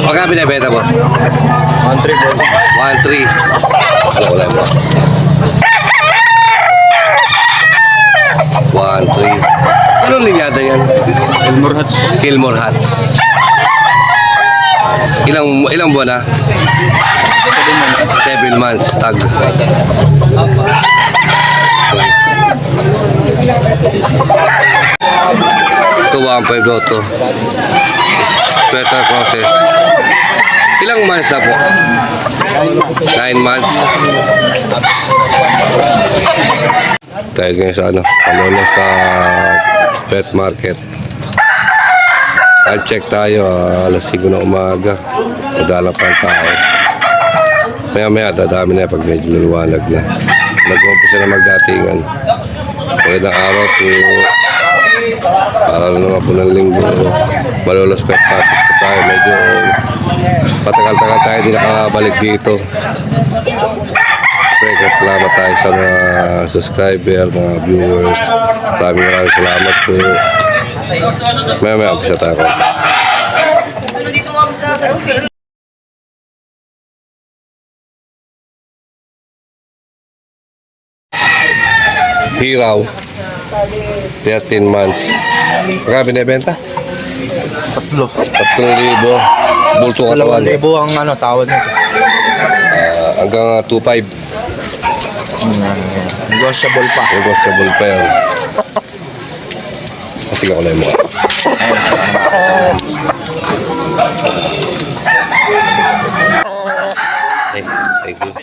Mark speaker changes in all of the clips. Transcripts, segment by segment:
Speaker 1: Magkano binibenta mo?
Speaker 2: 1-3 po.
Speaker 1: 1.3. Ano ko lang mo? 1.3. Anong linyada yan?
Speaker 2: Elmore Hats po.
Speaker 1: Gilmore Hats. Ilang buwan na? 7 months. Tag. Ito 1.5 daw to. Sweater process. Ilang months na po? 9 months. Tayo ngayon sa Palolo sa pet market. I'll check tayo, alas 5 na umaga. Madala pa ang tao. Maya dadami na pag medyo luwanag na. Nag-umpisa na magdatingan. Magandang araw po. Para naman po ng linggo. Malolos pet market po tayo. Medyo patagal-tagal tayo din nakabalik dito. Siyempre, salamat tayo sa mga subscriber, mga viewers. Maraming salamat po. Maya umpisa tayo. Hiraw 13 months. Magkano binibenta? 3,000. Bulto katawan.
Speaker 2: 2,000 ang tawad nito.
Speaker 1: Hanggang 2,500.
Speaker 2: Negotiable pa.
Speaker 1: Negotiable pa yan. Kasi ako lang mo. Thank you.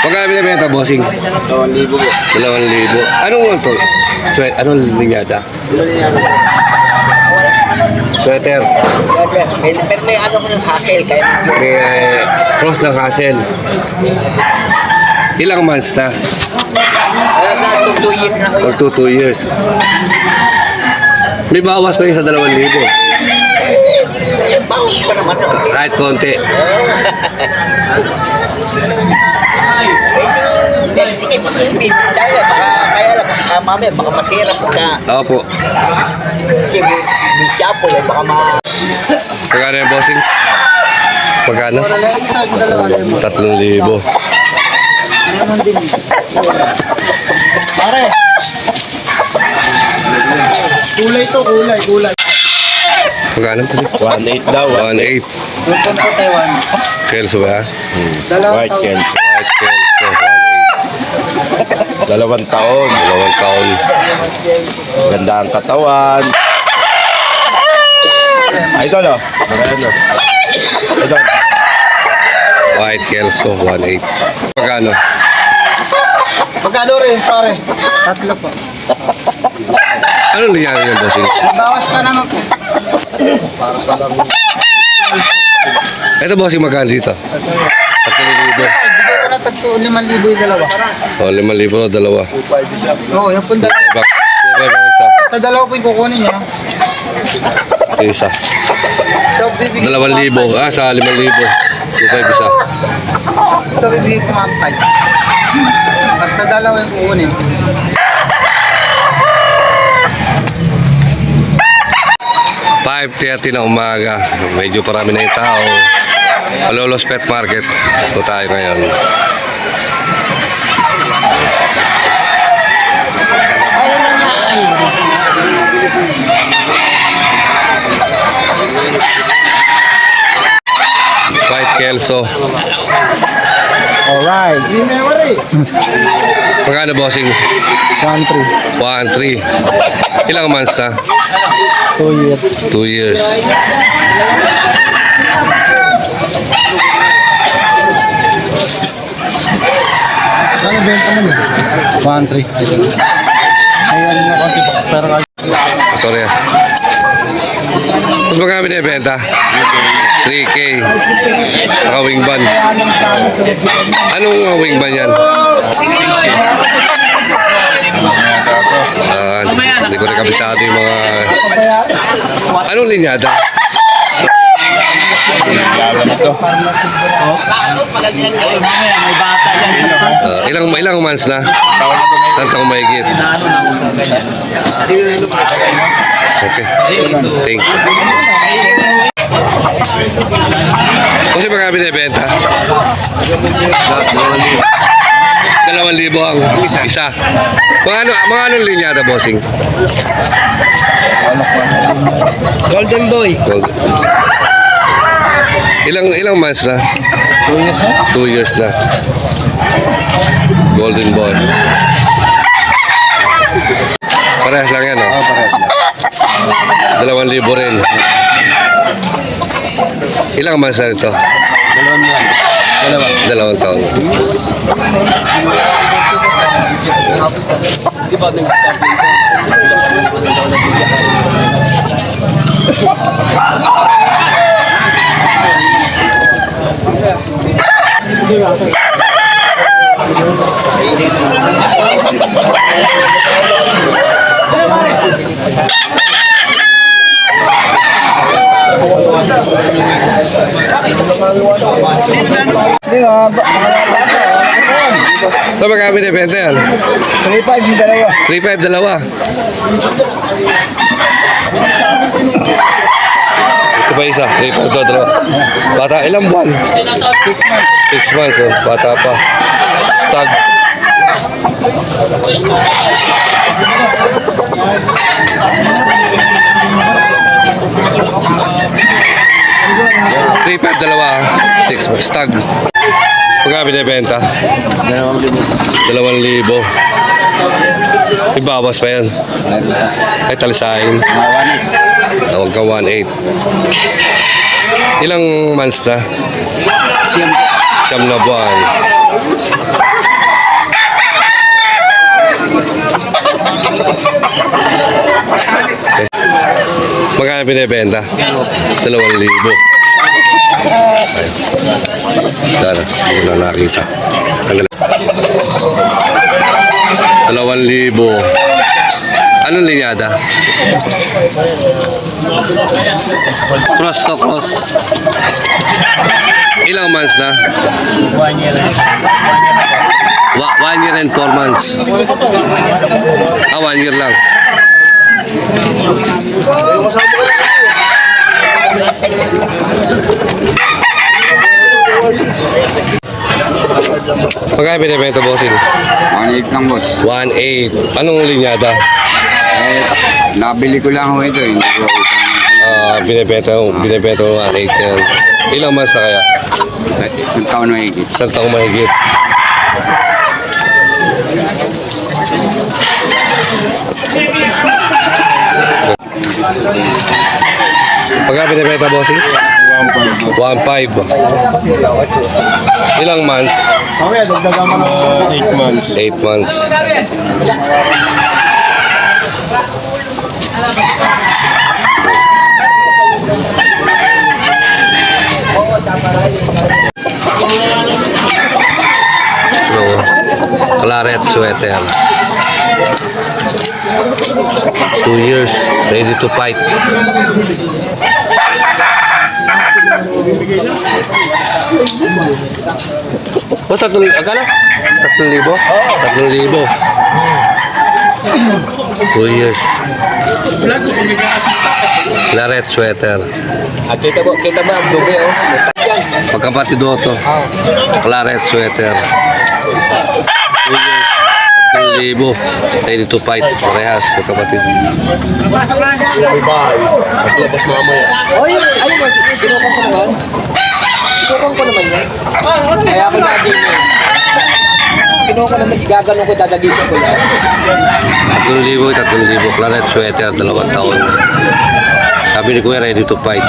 Speaker 1: Magkano binibenta, bossing?
Speaker 2: 2,000 po.
Speaker 1: 2,000. Anong ito? Anong linyada? Sweater.
Speaker 3: Pero may ano ko ng hassle kaya
Speaker 1: May cross ng hassle. Ilang months na?
Speaker 3: na 2 years na ko.
Speaker 1: Or 2 years? May bawas pa yun sa 2,000.
Speaker 3: Bawas pa naman ako.
Speaker 1: Kahit konti.
Speaker 3: Sige, busy tayo. Baka kaya lang, mamaya, baka matira pagka.
Speaker 1: Opo.
Speaker 3: Sige, busy ako eh, baka ma...
Speaker 1: Pagkano yung bossing? Pagkano? 3,000.
Speaker 3: Pare! Kulay.
Speaker 1: Pagkano po?
Speaker 2: 1.8 daw.
Speaker 1: 1.8.
Speaker 3: Lupon po Taiwan.
Speaker 1: Kelso ba?
Speaker 2: White Kelso.
Speaker 1: White Kelso, 1.8.
Speaker 2: 2 taon.
Speaker 1: 2 taon.
Speaker 2: Ganda ang katawan. Idol oh. Maganda. Idol.
Speaker 1: White Kelso, 1.8. Pagkano?
Speaker 2: Magkano rin, pare?
Speaker 3: 3 po.
Speaker 1: Ano nangyari yung bossing?
Speaker 3: Bawas pa naman po.
Speaker 1: Ito bossing magkano dito? 3,000.
Speaker 3: Bigay ko na tagto 5,000 yung dalawa.
Speaker 1: O, 5,000 o dalawa.
Speaker 3: Oo, yung pong dalawa.
Speaker 1: Bak, isa.
Speaker 3: Basta dalawa po yung kukunin niya.
Speaker 1: Isa.
Speaker 3: So, bibigyan
Speaker 1: 2,000. Ah, sa 5,000. 2,500 isa.
Speaker 3: Ito bibigyan ko mga 5. Basta dalawa yung kukunin.
Speaker 1: .30 na umaga. Medyo parami na yung tao. Malolos Pet Market. Ito tayo ngayon.
Speaker 3: Ayun na nga ay.
Speaker 1: White Kelso.
Speaker 3: Alright.
Speaker 1: Magkano bossing?
Speaker 3: 1-3.
Speaker 1: 1.3. Ilang months na?
Speaker 3: 2 years.
Speaker 1: 2 years.
Speaker 3: Ano benta mo niya? 1-3. Ayan na konti pa. Pero
Speaker 1: Sorry ah. Tapos magkano binibenta? 3K. Naka-wing ban. Anong wing ban yan? Hindi ko rin kabisado yung mga... Anong linyada? Ilang months na? Saan taong mahigit? Okay. Thank you. Kasi mga binibenta? 2,000 ang isa. Mga anong linyada, bossing?
Speaker 3: Golden Boy.
Speaker 1: Gold. Ilang months na?
Speaker 3: 2 years na?
Speaker 1: 2 years na. Golden Boy. Parehas lang yan, no?
Speaker 3: Oo, parehas lang.
Speaker 1: 2,000 rin. Ilang months na ito?
Speaker 3: 2 buwan. 2.
Speaker 1: 2 taon. Ito magkami na benta yan?
Speaker 3: 3.5 yung dalawa.
Speaker 1: 3,500 dalawa. Ito pa isa, 3,500 daw dalawa. Bata, ilang buwan? 6 months, oh. Bata pa. Stag. $3,500 dalawa, 6 months. Stag. Pagka binibenta? 2,000. Ibawas pa yan. Ay, talisahin. Tawag ka 1,800. Ilang months na? Siyam na buwan. Magkano binibenta? 2,000. Dara, hindi ko na nakita. 2,000. Anong linyada? Cross to cross. Ilang months na?
Speaker 3: 1 year.
Speaker 1: 1 year and 4 months. 1 year lang. Pagkaya binibenta, bossing?
Speaker 4: 1.8 lang, boss.
Speaker 1: 1,800. Anong linyada?
Speaker 4: Nabili ko lang ho ito. Hindi ko
Speaker 1: Binibenta mo 1,800 yan. Ilang months na kaya?
Speaker 4: isang taon na higit.
Speaker 1: Isang taong mahigit. Pagka binibenta, bossing? 1,500. Ilang months?
Speaker 2: 8 months.
Speaker 1: 8 months. Claret sweater. 2 years, ready to fight. O, 3,000. Akala? 3,000? 3,000. 2 years. Claret sweater.
Speaker 3: Kita mo ang dumi, oh.
Speaker 1: Pagkapatid do to. Claret sweater. 2 years. 3,000. Ready to fight. Parehas, magkapatid.
Speaker 3: Maglabas mamaya. Oh, ayun mo. Kinukong ko naman. Kinukong ko naman yan. Kaya ako naging yun. Kinukong ko naman. Gaganon ko, dadagisan ko yan.
Speaker 1: 3,000. Claret sweater, 2 taon. Sabi ni Kuya, ready to fight.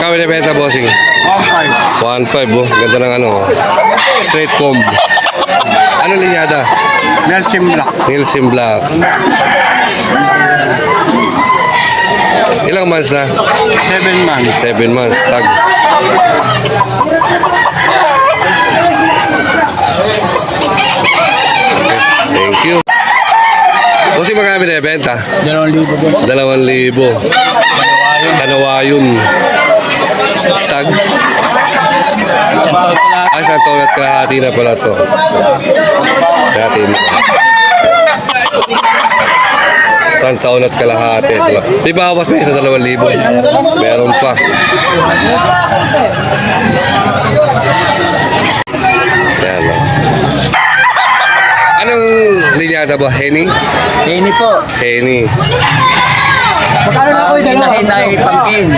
Speaker 1: Kami na benta, bossing. 1,500, oh. Ganda ng ano, oh. Straight comb. Ano linyada?
Speaker 4: Nelson Black.
Speaker 1: Nielsen Black. Ilang months na?
Speaker 4: 7 months.
Speaker 1: 7 months. Tag. Okay. Thank you. Bossing, magkami na benta?
Speaker 3: 2,000 boss.
Speaker 1: 2,000. Kanawayon. Stag.
Speaker 3: Isang taon ko lahat.
Speaker 1: Isang taon at kalahati na pala to. Kalahati na. Isang taon at kalahati. May bawas pa sa 2,000. Meron pa. Yan, no? Anong linyada ba? Henny?
Speaker 3: Henny po.
Speaker 1: Henny.
Speaker 3: Magkano na po yung hinahinay pumpkin?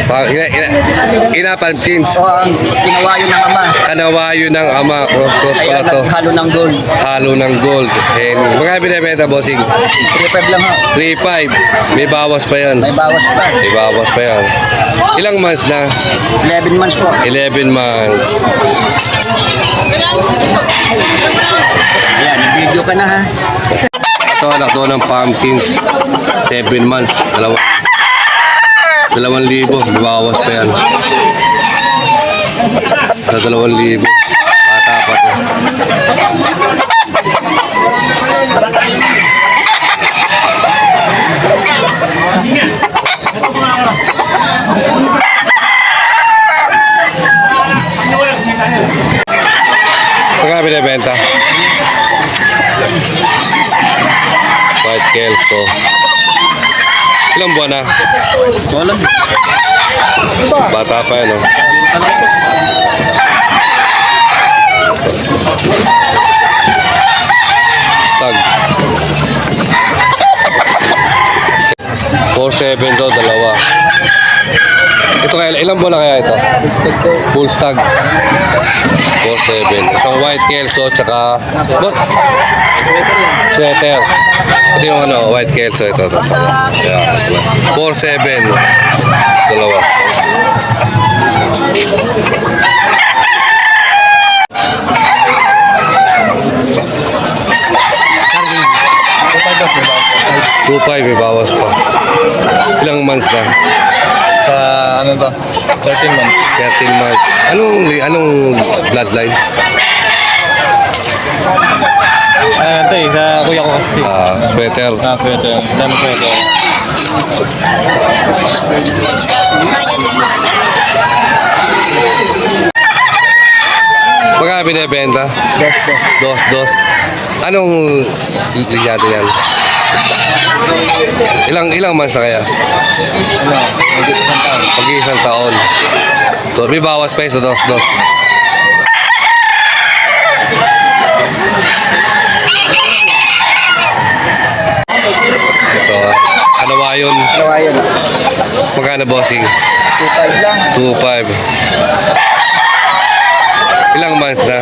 Speaker 1: Ina pumpkins.
Speaker 3: O ang kinawayo ng ama.
Speaker 1: Kanawayo ng ama. Cross
Speaker 3: Kaya
Speaker 1: pala to.
Speaker 3: naghalo ng gold.
Speaker 1: Halo ng gold. Henny. Magkano binibenta, bossing?
Speaker 3: 3.5 lang ho.
Speaker 1: 3,500. May bawas pa yan.
Speaker 3: May bawas pa.
Speaker 1: May bawas pa yan. Ilang months na?
Speaker 3: 11 months po.
Speaker 1: 11 months.
Speaker 3: Ayan, video ka na ha.
Speaker 1: Ito, anak to ng pumpkins. 7 months. 2,000. May bawas pa yan. Sa 2,000. Bata pa to. Pagka binibenta? White Kelso. Ilang buwan na?
Speaker 3: Walang.
Speaker 1: Bata pa yan, no? Stag. 4,700 to, dalawa. Ito kaya, ilang buwan na kaya ito? Full stag. 4,700. Isang white Kelso, tsaka... Sweater. Ito yung ano, white Kelso. Ito. Yeah. 4,700. Dalawa. $2,500, may bawas pa. Ilang months na?
Speaker 2: Sa ano to? 13 months.
Speaker 1: 13 months. Anong bloodline?
Speaker 2: Ito eh, sa kuya ko kasi.
Speaker 1: Sweater.
Speaker 2: Sweater. Dami sweater.
Speaker 1: Pagka binibenta? Dos. Anong linyado yan? Ilang months na kaya?
Speaker 2: Ano? Mag-isang taon.
Speaker 1: Pag-iisang taon. So, may bawas pa sa dos. Ito, kanawayon.
Speaker 3: Kinawayo na.
Speaker 1: Magkano bossing?
Speaker 3: 2.5 lang.
Speaker 1: 2,500. Ilang months na?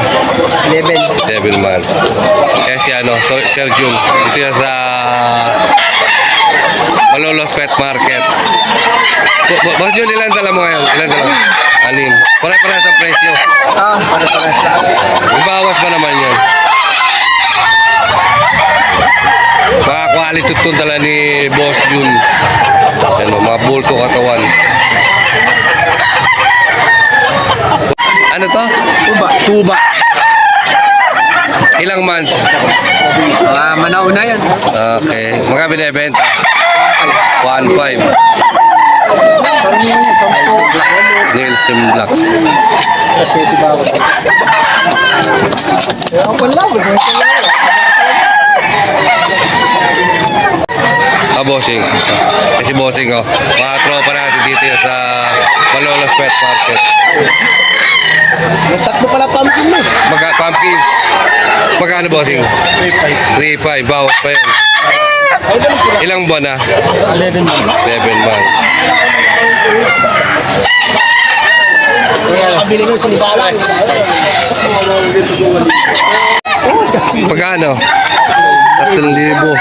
Speaker 3: 11.
Speaker 1: 11 months. Kaya si Sir Jun. Dito yan sa Malolos Pet Market. Boss Jun, ilan dala mo ngayon? Ilan dala? Alin? Pare-pare sa presyo.
Speaker 3: Para-paras lang.
Speaker 1: May bawas pa naman yun. Mga quality itong dala ni Boss Jun. Ano, mga bulto katawan. Ano to? Tuba. Ilang months?
Speaker 3: Manaw na yan.
Speaker 1: Okay. Mga binibenta? 1,500. Nielsen Black. Bossing. Kasi bossing, oh. Mga tropa natin dito sa Malolos Pet Market.
Speaker 3: Tatlo pala pumpkin mo.
Speaker 1: Pumpkins. Magkano bossing? 3,500. Bawas pa yan. Ilang buwan na?
Speaker 2: 11 months.
Speaker 1: 7 months.
Speaker 3: Nakabili ng sinibalan.
Speaker 1: Magkano? 3,000.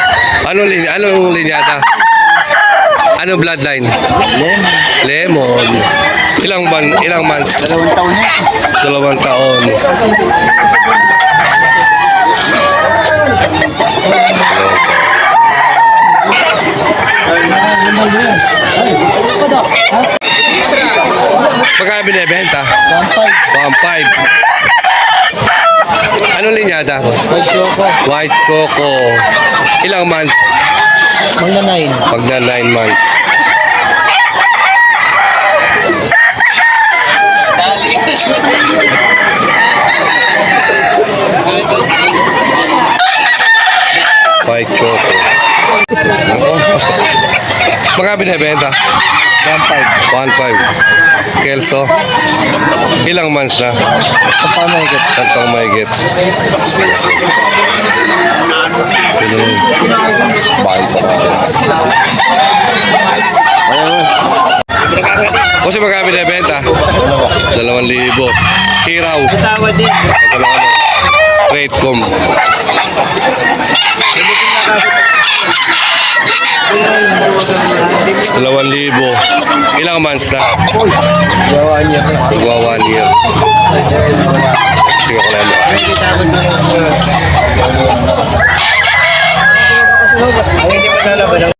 Speaker 1: Anong linyata? Anong bloodline? Lemon. Ilang months?
Speaker 3: 2 taon na.
Speaker 1: 2 taon. Magkano binibenta? 1,500. Anong linyata ko? White Choco. Ilang months? Magna 9 months. White Choco. magkano binibenta? 1.5. Kelso. Ilang months na? Isang taong mahigit. Ito na yun. Bahay pa tayo. Kasi magkano binibenta? 2,000. Hiraw. Ito na ano. Straight com. Dalawang libo. Ilang months na? Magwa 1 year. Sige ko na mo.
Speaker 3: Ang hindi pa lalaban ng